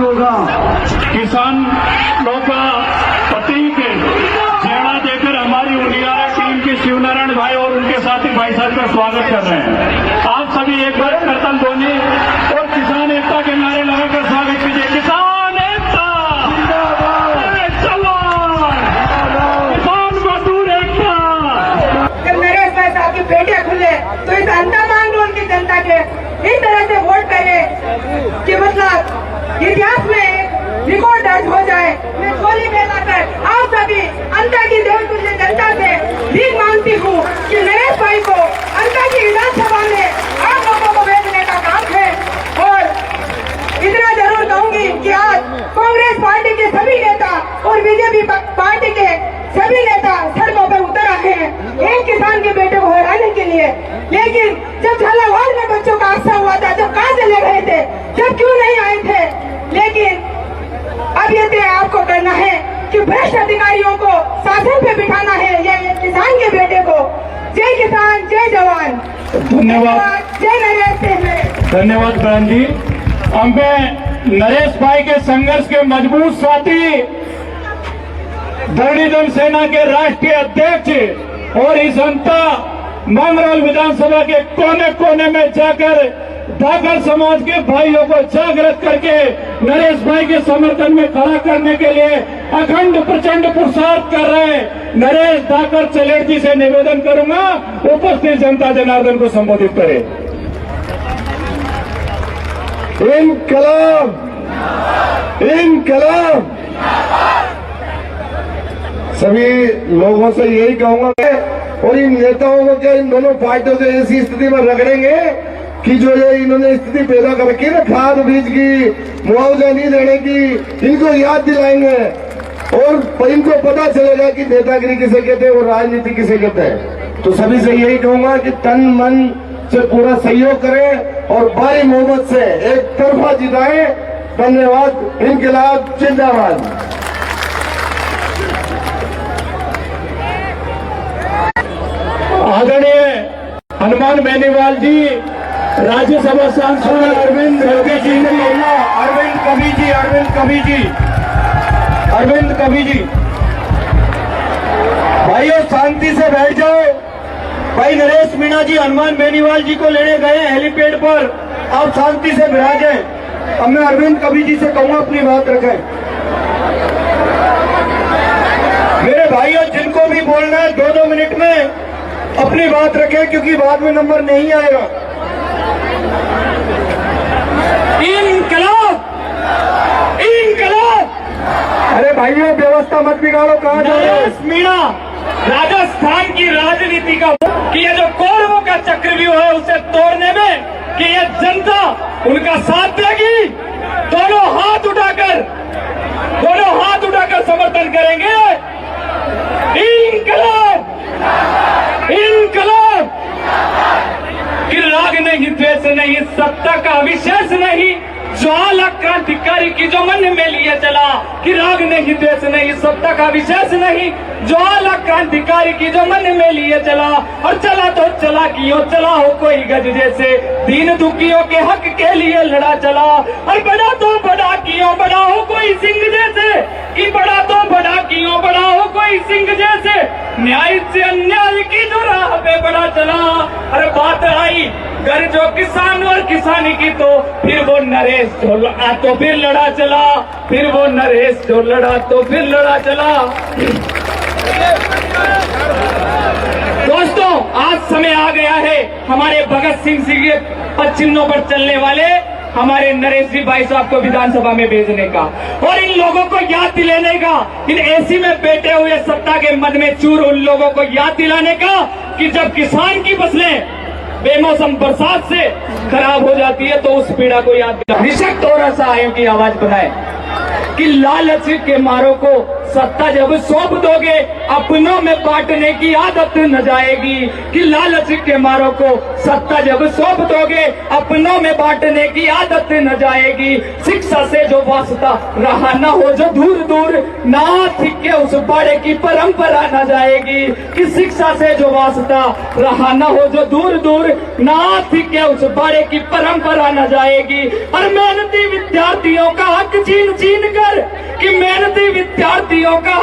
होगा। किसानों का प्रतीक झेड़ा देकर हमारी उनियारा टीम के शिवनारायण भाई और उनके साथी भाई साहब का स्वागत कर रहे हैं। आप सभी एक बार करतल ध्वनि और किसान एकता के नारे लगाकर स्वागत कीजिए। किसान एकता जवान, किसान मजदूर एकता। जब नरेश भाई साहब के पेटे खुले तो इस अंतर्मांग की जनता के इस तरह से वोट करे कि मतलब इतिहास में एक रिकॉर्ड दर्ज हो जाए। मैं झोली फैलाकर आप सभी अंतर की देवतुल्य जनता से भीख मांगती हूँ कि नरेश भाई को अंतर की विधानसभा में आप लोगों को भेजने का काम है। और इतना जरूर कहूंगी कि आज कांग्रेस पार्टी के सभी नेता और बीजेपी पार्टी के सभी नेता सड़कों पर उतर आए हैं एक किसान के बेटे को हराने के लिए। लेकिन जब झालावाड़ में बच्चों का हादसा हुआ था, जब कहाँ चले गए थे, जब क्यों नहीं आए थे। लेकिन अब ये तय आपको करना है कि भ्रष्ट अधिकारियों को शासन पे बिठाना है, ये किसान के बेटे को। जय किसान, जय जवान, धन्यवाद, जय नरेश। धन्यवाद बहन जी। हमें नरेश भाई के संघर्ष के मजबूत साथी धरणी जन सेना के राष्ट्रीय अध्यक्ष और इस जनता मंगरौल विधानसभा के कोने कोने में जाकर धाकर समाज के भाइयों को जागृत करके नरेश भाई के समर्थन में खड़ा करने के लिए अखंड प्रचंड पुरुषार्थ कर रहे नरेश धाकर चलेर जी से निवेदन करूंगा उपस्थित जनता जनार्दन को संबोधित करें। इनकलाब, इनकलाब। सभी लोगों से यही कहूंगा और इन नेताओं को क्या इन दोनों पार्टियों से ऐसी स्थिति में रगड़ेंगे कि जो ये इन्होंने स्थिति पैदा कर रखी है ना खाद बीज की, मुआवजा नहीं देने की, इनको याद दिलाएंगे और इनको पता चलेगा कि नेतागिरी किसे कहते हैं और राजनीति किसे कहते हैं। तो सभी से यही कहूंगा कि तन मन से पूरा सहयोग करें और भारी मोहब्बत से एक तरफा जिताएं। धन्यवाद। इनकलाब जिंदाबाद। आदरणीय हनुमान बेनीवाल जी, राज्यसभा सांसद अरविंद कभी जी, अरविंद कभी जी, अरविंद कभी जी, अरविंद कभी जी। भाइयों शांति से बैठ जाओ। भाई नरेश मीणा जी हनुमान बेनीवाल जी को लेने गए हेलीपैड पर, आप शांति से विराजें। अब मैं अरविंद कभी जी से कहूंगा अपनी बात रखें। मेरे भाइयों जिनको भी बोलना है 2-2 मिनट में अपनी बात रखें क्योंकि बाद में नंबर नहीं आएगा। इनकलाब, इनकलाब। अरे भाइयों व्यवस्था मत बिगाड़ो। कहाँ जा रहे हो? मीणा राजस्थान की राजनीति का कि ये जो कौरवों का चक्रव्यूह है उसे तोड़ने में कि ये जनता उनका साथ देगी। दोनों हाथ उठाकर समर्थन करेंगे। इनकलाब, इनकलाब। कि राग नहीं, द्वेष नहीं, सत्ता का विशेष नहीं, ज्वाला क्रांतिकारी की जो मन में लिए चला। कि राग नहीं, द्वेष नहीं, सत्ता का विशेष नहीं, ज्वाला क्रांतिकारी की जो मन में लिए चला। और चला तो चला क्यों, चला हो कोई गज जैसे, दीन दुखियों के हक के लिए लड़ा चला। और बड़ा तो बड़ा क्यों, बड़ा हो कोई सिंह जैसे। कि बड़ा तो बड़ा क्यों, बड़ा हो कोई सिंह जैसे, न्याय से अन्याय की जो राह पे बड़ा चला। अरे बात आई घर जो किसान और किसानी की तो फिर वो नरेश जो लड़ा तो फिर लड़ा चला, फिर वो नरेश जो लड़ा तो फिर लड़ा चला। दोस्तों आज समय आ गया है हमारे भगत सिंह जी के पद चिन्हों पर चलने वाले हमारे नरेश जी भाई साहब को विधानसभा में भेजने का और इन लोगों को याद दिलाने का, इन एसी में बैठे हुए सत्ता के मद में चूर उन लोगों को याद दिलाने का कि जब किसान की फसलें बेमौसम बरसात से खराब हो जाती है तो उस पीड़ा को याद दिला। निशक्त और असहायों की आवाज बनाए कि लालच के मारों को सत्ता जब सौंप दोगे अपनों में बांटने की आदत न जाएगी। कि लालच के मारों को सत्ता जब सौंप दोगे अपनों में बांटने की आदत न जाएगी। शिक्षा से जो वास्ता रहा न हो जो दूर दूर नाथ के उस बाड़े की परंपरा न जाएगी। कि शिक्षा से जो वास्ता रहा न हो जो दूर दूर नाथ के उस बाड़े की परंपरा न जाएगी। और मेहनती विद्यार्थियों का हक छीन छीन कर कि मेहनती विद्यार्थियों का